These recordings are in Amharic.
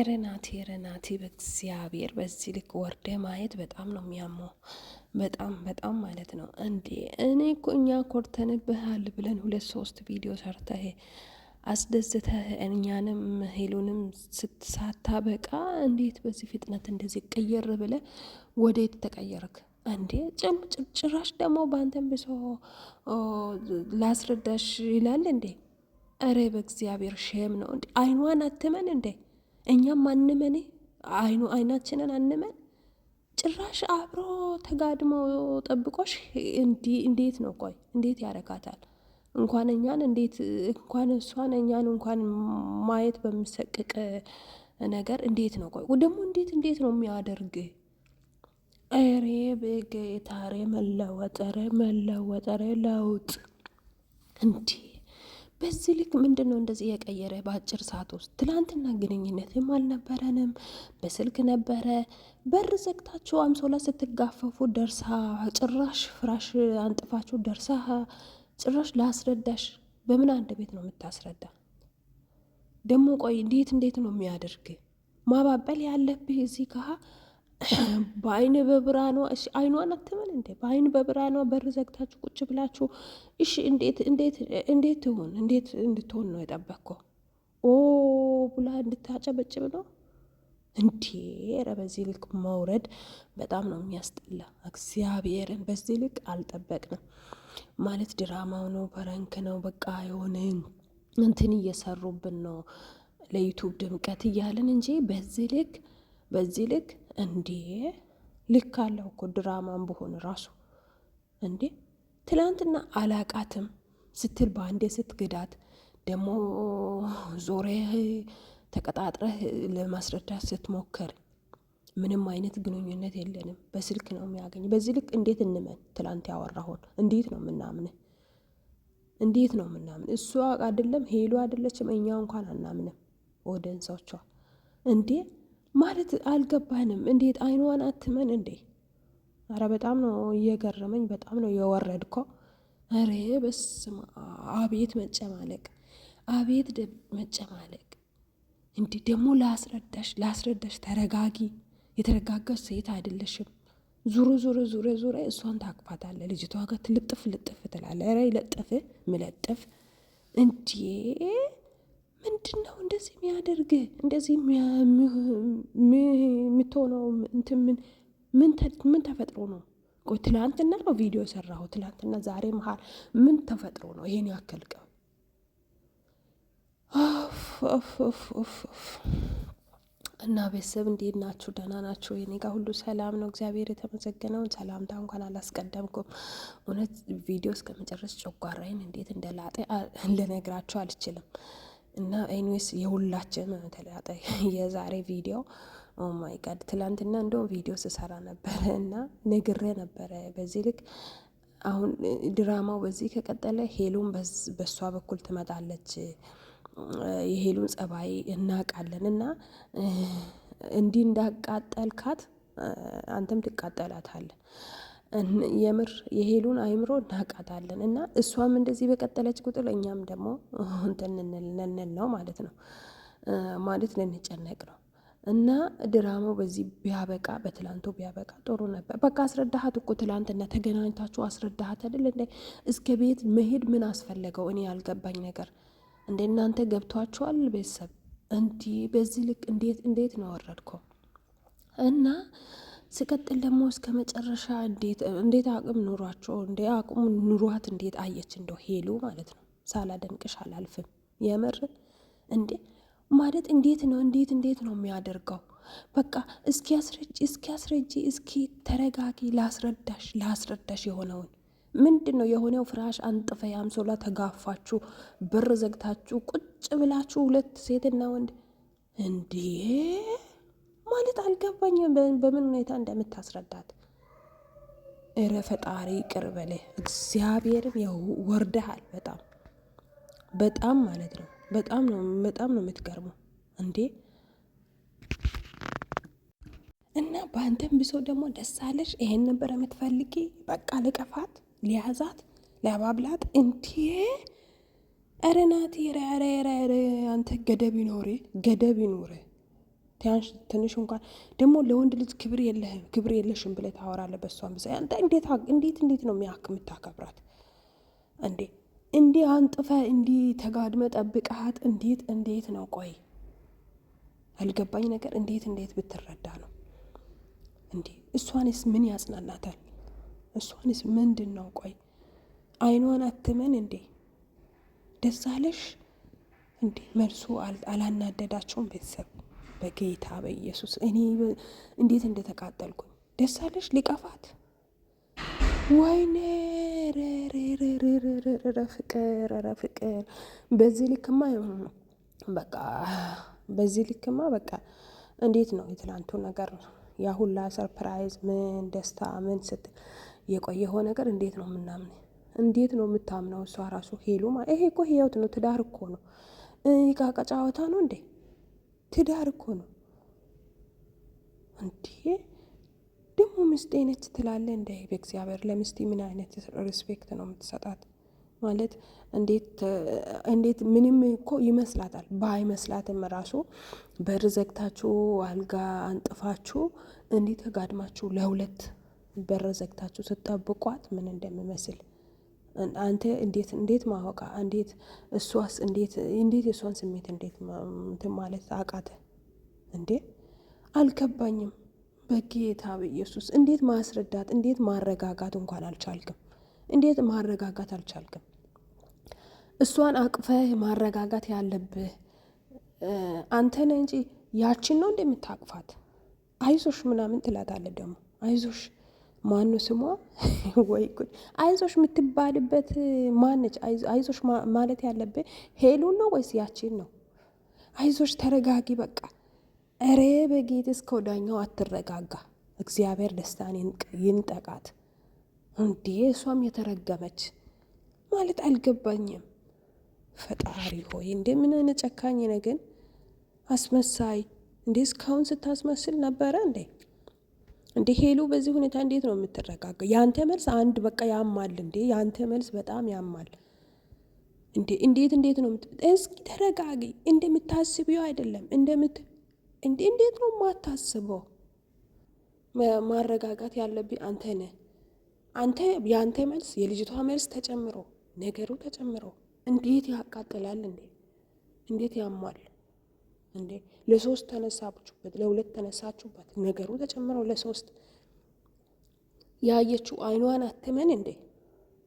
ረናቲ በእግዚአብሔር በዚህ ልክ ወርደ ማየት በጣም ነው የሚያመው። በጣም ማለት ነው እንዴ። እኔ እኮ እኛ ኮርተንብሃል ብለን 2-3 ቪዲዮ ሰርተህ አስደስተህ እኛንም ሄሉንም ሳታበቃ እንዴት በዚህ ፍጥነት እንደዚህ ቅይር ብለ ወዴት ተቀየርክ እንዴ? ጭራሽ ደግሞ በአንተን ብሶ ላስረዳሽ ይላል እንዴ? እረ በእግዚአብሔር ሼም ነው እንዴ። አይኗን አትመን እንዴ? እኛም አንመን አይናችንን አንመን። ጭራሽ አብሮ ተጋድሞ ጠብቆሽ እንዴት ነው? ቆይ እንዴት ያረካታል? እንኳን እኛን እንኳን እሷን እኛን እንኳን ማየት በሚሰቅቅ ነገር እንዴት ነው? ቆይ ደግሞ እንዴት ነው የሚያደርግ? ኧረ በጌታሬ መለወጠሬ ለውጥ እንዴ! በዚህ ልክ ምንድን ነው እንደዚህ የቀየረ በአጭር ሰዓት ውስጥ? ትላንትና ግንኙነትም አልነበረንም፣ በስልክ ነበረ። በር ዘግታችሁ አንሶላ ስትጋፈፉ ደርሳ ጭራሽ ፍራሽ አንጥፋችሁ ደርሳ ጭራሽ ላስረዳሽ። በምን አንድ ቤት ነው የምታስረዳ ደግሞ? ቆይ እንዴት ነው የሚያደርግ? ማባበል ያለብህ እዚህ ጋ በአይን በብርሃኗ። እሺ አይኗን አትመን እንዴ? በአይን በብርሃኗ በር ዘግታችሁ ቁጭ ብላችሁ እሺ፣ እንዴት ትሆን? እንዴት እንድትሆን ነው የጠበቅከው? ኦ ብላ እንድታጨበጭብ ነው እንዴ? ኧረ በዚህ ልክ መውረድ በጣም ነው የሚያስጠላ። እግዚአብሔርን በዚህ ልክ አልጠበቅንም ማለት። ድራማው ነው፣ ፐረንክ ነው፣ በቃ የሆነ እንትን እየሰሩብን ነው ለዩቱብ ድምቀት እያለን እንጂ በዚህ ልክ እንዴ! ልክ አለው እኮ ድራማን በሆነ ራሱ እንዴ። ትላንትና አላቃትም ስትል በአንዴ ስትግዳት ደግሞ ዞሬህ ተቀጣጥረህ ለማስረዳት ስትሞክር ምንም አይነት ግንኙነት የለንም በስልክ ነው የሚያገኝ። በዚህ ልክ እንዴት እንመን? ትላንት ያወራሁን እንዴት ነው ምናምን? እሷ አይደለም ሄሉ አይደለችም፣ እኛ እንኳን አናምንም ወደንሶቿ እንዴ ማለት አልገባንም። እንዴት አይኗን አትመን እንዴ? አረ በጣም ነው እየገረመኝ፣ በጣም ነው የወረድኮ። አረ በስመ አብ! አቤት መጨማለቅ እንዲህ ደግሞ ላስረዳሽ፣ ተረጋጊ። የተረጋጋች ሴት አይደለሽም። ዙረ እሷን ታቅፋታለ። ልጅቷ ጋር ልጥፍ ትላለ። ረ ይለጥፍ ምለጥፍ እንዴ! ምንድን ነው እንደዚህ የሚያደርግ? እንደዚህ የምትሆነው ምን ተፈጥሮ ነው? ቆይ ትላንትና ነው ቪዲዮ የሰራሁ። ትላንትና ዛሬ መሀል ምን ተፈጥሮ ነው ይሄን ያክል ቀን? እና ቤተሰብ እንዴት ናችሁ? ደህና ናችሁ? የኔ ጋር ሁሉ ሰላም ነው፣ እግዚአብሔር የተመሰገነውን። ሰላምታ እንኳን አላስቀደምኩም። እውነት ቪዲዮ እስከ መጨረስ ጨጓራዬን እንዴት እንደላጠ ልነግራችሁ አልችልም። እና ኤኒዌይስ የሁላችን ተላጠ የዛሬ ቪዲዮ። ኦ ማይ ጋድ! ትላንትና እንደውም ቪዲዮ ስሰራ ነበረ እና ነግሬ ነበረ በዚህ ልክ አሁን ድራማው በዚህ ከቀጠለ ሄሉን በሷ በኩል ትመጣለች። የሄሉን ጸባይ እናውቃለን እና እንዲህ እንዳቃጠልካት አንተም ትቃጠላታለን። የምር የሄሉን አይምሮ እናቃታለን እና እሷም እንደዚህ በቀጠለች ቁጥር እኛም ደግሞ እንትን ነው ማለት ነው ማለት ልንጨነቅ ነው። እና ድራማው በዚህ ቢያበቃ በትላንቱ ቢያበቃ ጥሩ ነበር። በቃ አስረዳሃት እኮ ትላንትና ተገናኝታችሁ አስረዳሃት አይደል እንዴ? እስከ ቤት መሄድ ምን አስፈለገው? እኔ ያልገባኝ ነገር እንደ እናንተ ገብቷችኋል ቤተሰብ? እንዲህ በዚህ ልክ እንዴት ነው ወረድከው? እና ሲቀጥል ደግሞ እስከ መጨረሻ እንዴት አቅም ኑሯቸው አቅሙ ኑሯት እንዴት አየች እንደው ሄሉ ማለት ነው። ሳላደንቅሽ አላልፍም የምር እንዴ ማለት እንዴት ነው የሚያደርገው? በቃ እስኪ አስረጂ፣ እስኪ ተረጋጊ፣ ላስረዳሽ የሆነውን ምንድን ነው የሆነው? ፍራሽ አንጥፈ አንሶላ ተጋፋችሁ በር ዘግታችሁ ቁጭ ብላችሁ ሁለት ሴትና ወንድ እንዴ ማለት አልገባኝም፣ በምን ሁኔታ እንደምታስረዳት። እረ ፈጣሪ ቅር በለ እግዚአብሔርን። ወርደሃል በጣም ማለት ነው። በጣም ነው የምትገርመው እንዴ። እና በአንተም ብሶ ደግሞ ደስ አለሽ። ይሄን ነበር የምትፈልጊ? በቃ ልቀፋት፣ ሊያዛት፣ ሊያባብላት እንዴ! ኧረ ናቲ፣ ኧረ አንተ ገደብ ይኖር። ትንሽ እንኳን ደግሞ ለወንድ ልጅ ክብር የለሽም ብለህ ታወራለህ። በሷም ብዛ አንተ እንዴት ነው የምታከብራት እንዴ? እንዲህ አንጥፈ እንዲህ ተጋድመ ጠብቃት እንዴት ነው? ቆይ አልገባኝ ነገር እንዴት ብትረዳ ነው እንዴ? እሷንስ ምን ያጽናናታል? እሷንስ ምንድን ነው? ቆይ አይኗን አትመን እንዴ? ደስ አለሽ እንዴ? መልሱ አላናደዳቸውም? ቤተሰብ በጌታ በኢየሱስ እኔ እንዴት እንደተቃጠልኩኝ። ደስ አለሽ ሊቀፋት? ወይኔ ፍቅር በዚህ ልክማ በቃ በዚህ ልክማ በቃ እንዴት ነው የትላንቱ ነገር ያ ሁላ ሰርፕራይዝ ምን ደስታ ምን ስትል የቆየው ነገር እንዴት ነው ምናምን እንዴት ነው የምታምነው? እሷ ራሱ ሄሉ ይሄ እኮ ህይወት ነው፣ ትዳር እኮ ነው። ይቃቃ ጨዋታ ነው እንዴ? ትዳር እኮ ነው እንዴ? ደግሞ ምስቴ ነች ትላለ እንደ በእግዚአብሔር ለምስቴ ምን አይነት ሪስፔክት ነው የምትሰጣት? ማለት እንዴት ምንም እኮ ይመስላታል። ባይመስላትም ራሱ በር ዘግታችሁ አልጋ አንጥፋችሁ እንዴት ተጋድማችሁ ለሁለት በር ዘግታችሁ ስትጠብቋት ምን እንደሚመስል አንተ እንዴት ማወቃ እንዴት እሷስ እንዴት የሷን ስሜት እንዴት ማለት አቃተ እንዴ? አልገባኝም። በጌታ በኢየሱስ እንዴት ማስረዳት እንዴት ማረጋጋት እንኳን አልቻልክም? እንዴት ማረጋጋት አልቻልክም? እሷን አቅፈህ ማረጋጋት ያለብህ አንተ ነህ እንጂ ያችን ነው እንደምታቅፋት። አይዞሽ ምናምን ትላታለህ ደግሞ አይዞሽ ማኑ ስሟ ወይ ጉድ! አይዞሽ የምትባልበት ማነች? አይዞሽ ማለት ያለብህ ሄሉን ነው ወይስ ያችን ነው? አይዞሽ ተረጋጊ በቃ። እሬ በጌት እስከ ወዳኛው አትረጋጋ። እግዚአብሔር ደስታን ይንጠቃት። እንዲህ እሷም የተረገመች ማለት አልገባኝም። ፈጣሪ ሆይ እንደምን አይነት ጨካኝ ነህ ግን! አስመሳይ እንዴ! እስካሁን ስታስመስል ነበረ እንዴ? እንዴ ሄሉ በዚህ ሁኔታ እንዴት ነው የምትረጋጋ? ያንተ መልስ አንድ በቃ ያማል እንዴ! ያንተ መልስ በጣም ያማል እንዴ! እንዴት ነው እስኪ ተረጋጊ። እንደምታስቢው አይደለም እንዴት ነው የማታስበው? ማረጋጋት ያለብኝ አንተ ነህ። ያንተ መልስ የልጅቷ መልስ ተጨምሮ ነገሩ ተጨምሮ እንዴት ያቃጥላል እንዴ! እንዴት ያማል እንዴ! ለሶስት ተነሳችሁበት፣ ለሁለት ተነሳችሁበት፣ ነገሩ ተጨምረው ለሶስት ያየችው አይኗን አትመን እንዴ!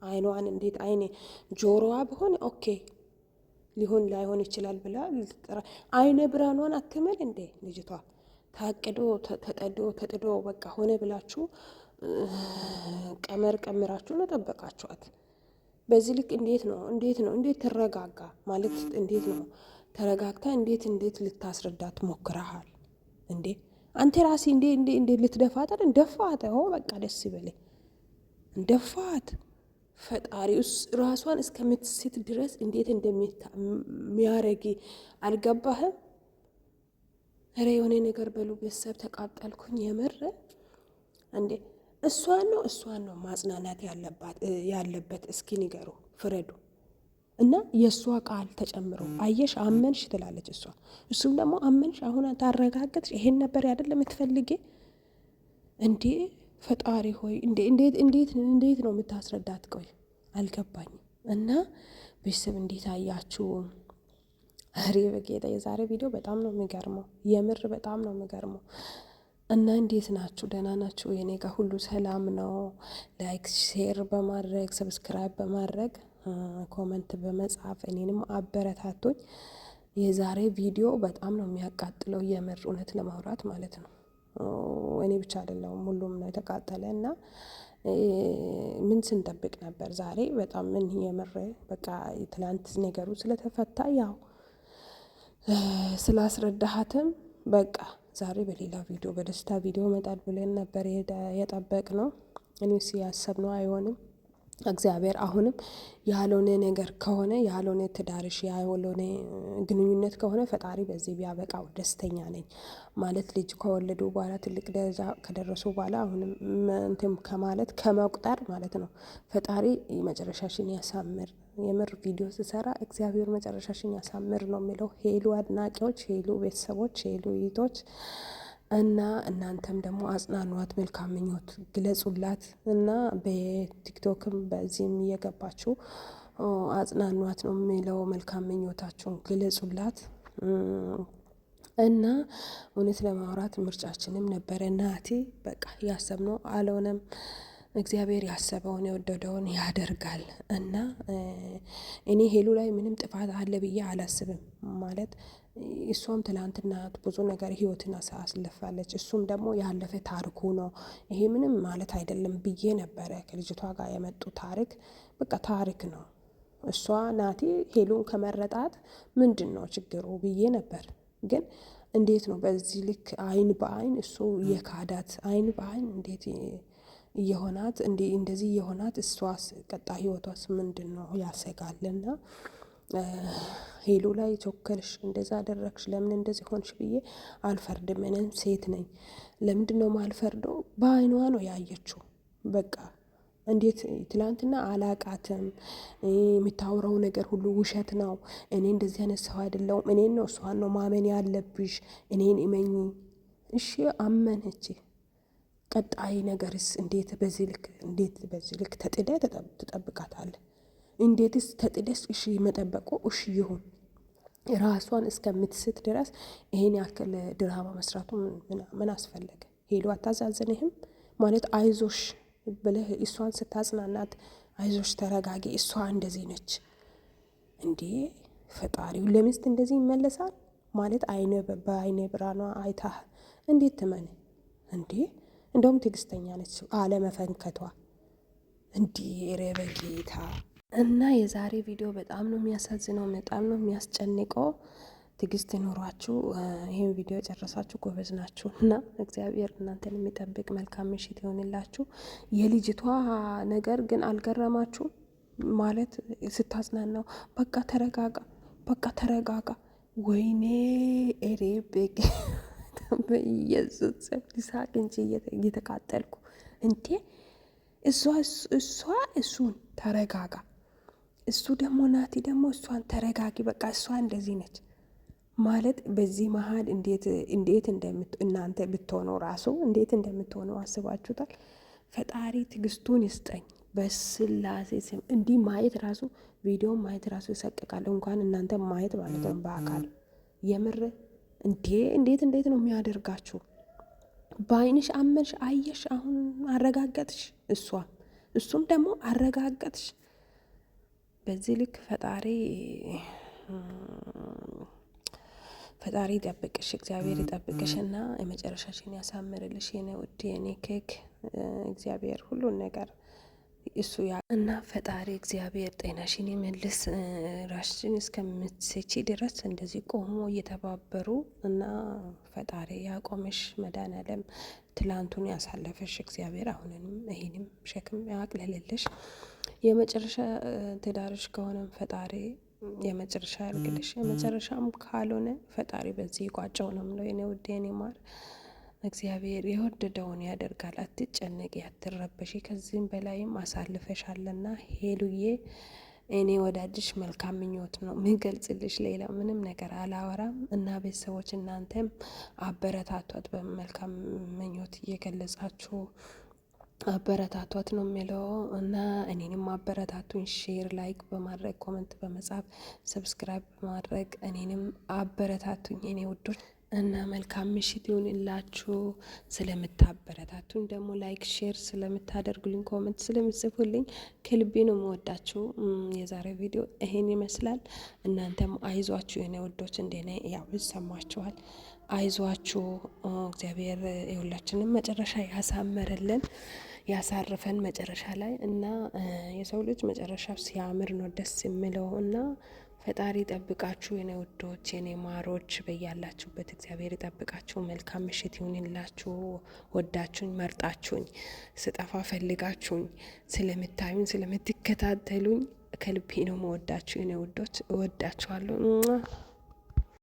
አይኗን እንዴት አይኔ ጆሮዋ በሆነ ኦኬ ሊሆን ላይሆን ይችላል ብላ አይነ ብርሃኗን አትመን እንዴ! ልጅቷ ታቅዶ ተጥዶ በቃ ሆነ ብላችሁ ቀምራችሁ ነው ጠበቃችኋት። በዚህ ልክ እንዴት ትረጋጋ ማለት እንዴት ነው ተረጋግታ እንዴት ልታስረዳት ሞክረሃል እንዴ? አንተ ራሲ እንዴ ልትደፋት አይደል? ደፋት። በቃ ደስ ይበለኝ ደፋት። ፈጣሪ ራሷን እስከምትስት ድረስ እንዴት እንደሚያረጊ አልገባህም? ኧረ የሆነ ነገር በሉ ቤተሰብ ተቃጠልኩኝ የምር እንዴ! እሷን ነው ማጽናናት ያለበት። እስኪ ንገሩ ፍረዱ። እና የእሷ ቃል ተጨምሮ አየሽ አመንሽ ትላለች እሷ። እሱም ደግሞ አመንሽ አሁን ታረጋገጥሽ። ይሄን ነበር አይደለም የምትፈልጊ እንዴ? ፈጣሪ ሆይ እንዴት ነው የምታስረዳት? ቆይ አልገባኝም። እና ቤተሰብ እንዴት አያችሁ? አሬ በጌታ የዛሬ ቪዲዮ በጣም ነው የሚገርመው፣ የምር በጣም ነው የሚገርመው። እና እንዴት ናችሁ? ደህና ናችሁ? የኔ ጋር ሁሉ ሰላም ነው። ላይክ ሼር በማድረግ ሰብስክራይብ በማድረግ ኮመንት በመጻፍ እኔንም አበረታቶኝ። የዛሬ ቪዲዮ በጣም ነው የሚያቃጥለው፣ የምር እውነት ለማውራት ማለት ነው። እኔ ብቻ አይደለሁም ሁሉም ነው የተቃጠለ። እና ምን ስንጠብቅ ነበር ዛሬ? በጣም ምን የምር በቃ ትላንት ነገሩ ስለተፈታ ያው ስላስረዳሃትም በቃ ዛሬ በሌላ ቪዲዮ በደስታ ቪዲዮ መጣል ብለን ነበር የጠበቅ ነው። እኔ ያሰብነው አይሆንም። እግዚአብሔር አሁንም ያልሆነ ነገር ከሆነ ያልሆነ ትዳርሽ ያልሆነ ግንኙነት ከሆነ ፈጣሪ በዚህ ቢያበቃው ደስተኛ ነኝ። ማለት ልጅ ከወለዱ በኋላ ትልቅ ደረጃ ከደረሱ በኋላ አሁንም እንትን ከማለት ከመቁጠር ማለት ነው። ፈጣሪ መጨረሻሽን ያሳምር። የምር ቪዲዮ ስሰራ እግዚአብሔር መጨረሻሽን ያሳምር ነው የሚለው። ሄሉ አድናቂዎች፣ ሄሉ ቤተሰቦች፣ ሄሉ እህቶች እና እናንተም ደግሞ አጽናኗት፣ መልካም ምኞት ግለጹላት እና በቲክቶክም በዚህም እየገባችሁ አጽናኗት ነው የሚለው። መልካም ምኞታችሁን ግለጹላት እና እውነት ለማውራት ምርጫችንም ነበረ ናቲ። በቃ ያሰብነው አልሆነም። እግዚአብሔር ያሰበውን የወደደውን ያደርጋል እና እኔ ሄሉ ላይ ምንም ጥፋት አለ ብዬ አላስብም። ማለት እሷም ትላንትና ብዙ ነገር ህይወትን አሳልፋለች። እሱም ደግሞ ያለፈ ታሪኩ ነው። ይሄ ምንም ማለት አይደለም ብዬ ነበረ። ከልጅቷ ጋር የመጡ ታሪክ በቃ ታሪክ ነው። እሷ ናቲ ሄሉን ከመረጣት ምንድን ነው ችግሩ ብዬ ነበር። ግን እንዴት ነው በዚህ ልክ አይን በአይን እሱ የካዳት አይን በአይን እንዴት እየሆናት እንደዚህ እየሆናት እሷስ ቀጣይ ህይወቷስ ምንድን ነው ያሰጋልና ሄሉ ላይ ቾከልሽ እንደዛ አደረግሽ ለምን እንደዚህ ሆንሽ ብዬ አልፈርድም። እኔም ሴት ነኝ። ለምንድን ነው ማልፈርደው? በአይኗ ነው ያየችው። በቃ እንዴት ትላንትና አላቃትም፣ የምታወራው ነገር ሁሉ ውሸት ነው፣ እኔ እንደዚህ አይነት ሰው አይደለሁም፣ እኔን ነው እሷን ነው ማመን ያለብሽ፣ እኔን እመኚ። እሺ አመነች። ቀጣይ ነገርስ እንዴት በዚህ ልክ ተጥደ ትጠብቃታለህ? እንዴትስ ተጥደስ እሺ መጠበቁ እሺ ይሁን። ራሷን እስከምትስት ድረስ ይሄን ያክል ድራማ መስራቱ ምን አስፈለገ? ሄሉ አታዛዝንህም? ማለት አይዞሽ ብለህ እሷን ስታጽናናት አይዞሽ ተረጋጊ፣ እሷ እንደዚህ ነች እንዴ! ፈጣሪው ለሚስት እንደዚህ ይመለሳል ማለት በአይነ ብራኗ አይታህ እንዴት ትመን እንዴ? እንደውም ትዕግስተኛ ነች አለመፈንከቷ። እንዲህ ኧረ በጌታ እና የዛሬ ቪዲዮ በጣም ነው የሚያሳዝነው፣ በጣም ነው የሚያስጨንቀው። ትዕግስት ኖሯችሁ ይህን ቪዲዮ የጨረሳችሁ ጎበዝ ናችሁ እና እግዚአብሔር እናንተን የሚጠብቅ መልካም ምሽት ይሆንላችሁ። የልጅቷ ነገር ግን አልገረማችሁ? ማለት ስታጽናናው በቃ ተረጋጋ፣ በቃ ተረጋጋ። ወይኔ ኧረ በኢየሱስ ሊሳቅ እንጂ እየተቃጠልኩ እንዴ! እሷ እሱን ተረጋጋ፣ እሱ ደግሞ ናቲ ደግሞ እሷን ተረጋጊ፣ በቃ እሷ እንደዚህ ነች ማለት በዚህ መሀል እንዴት እናንተ ብትሆነው ራሱ እንዴት እንደምትሆነው አስባችሁታል? ፈጣሪ ትዕግስቱን ይስጠኝ በስላሴ ስም። እንዲህ ማየት ራሱ ቪዲዮ ማየት ራሱ ይሰቅቃል። እንኳን እናንተ ማየት ማለት ነው በአካል የምር እንዴት ነው የሚያደርጋችሁ? በአይንሽ አመንሽ፣ አየሽ፣ አሁን አረጋገጥሽ፣ እሱም ደግሞ አረጋገጥሽ። በዚህ ልክ ፈጣሪ ይጠብቅሽ፣ እግዚአብሔር ይጠብቅሽ እና የመጨረሻሽን ያሳምርልሽ የኔ ውድ የኔ ኬክ። እግዚአብሔር ሁሉን ነገር እሱ እና ፈጣሪ እግዚአብሔር ጤናሽን ይመልስ። ራስሽን እስከምትሰጪ ድረስ እንደዚህ ቆሞ እየተባበሩ እና ፈጣሪ ያቆምሽ። መድኃኒዓለም ትላንቱን ያሳለፈሽ እግዚአብሔር አሁንንም ይሄንም ሸክም ያቅልልልሽ። የመጨረሻ ትዳርሽ ከሆነም ፈጣሪ የመጨረሻ ያርግልሽ። የመጨረሻም ካልሆነ ፈጣሪ በዚህ ይቋጨው ነው የምለው የኔ ውድ የኔ ማር። እግዚአብሔር የወደደውን ያደርጋል። አትጨነቂ፣ አትረበሺ። ከዚህም በላይም አሳልፈሻልና ሄሉዬ፣ እኔ ወዳጅሽ መልካም ምኞት ነው ምገልጽልሽ። ሌላ ምንም ነገር አላወራም እና ቤተሰቦች እናንተም አበረታቷት በመልካም ምኞት እየገለጻችሁ አበረታቷት ነው የሚለው እና እኔንም አበረታቱኝ። ሼር፣ ላይክ በማድረግ ኮመንት በመጻፍ ሰብስክራይብ በማድረግ እኔንም አበረታቱኝ እኔ ውዶች እና መልካም ምሽት ይሁንላችሁ። ስለምታበረታቱኝ ደግሞ ላይክ ሼር ስለምታደርጉልኝ ኮመንት ስለምጽፉልኝ ከልቤ ነው የምወዳችሁ። የዛሬው ቪዲዮ ይሄን ይመስላል። እናንተም አይዟችሁ የኔ ውዶች፣ እንደኔ ያው ይሰማችኋል። አይዟችሁ። እግዚአብሔር የሁላችንም መጨረሻ ያሳመረልን ያሳርፈን መጨረሻ ላይ እና የሰው ልጅ መጨረሻው ሲያምር ነው ደስ የሚለው እና ፈጣሪ ይጠብቃችሁ የኔ ውዶች፣ የኔ ማሮች፣ በያላችሁበት እግዚአብሔር ይጠብቃችሁ። መልካም ምሽት ይሁንላችሁ። ወዳችሁኝ መርጣችሁኝ ስጠፋ ፈልጋችሁኝ ስለምታዩኝ ስለምትከታተሉኝ ከልቤ ነው መወዳችሁ የኔ ውዶች። እወዳችኋለሁ።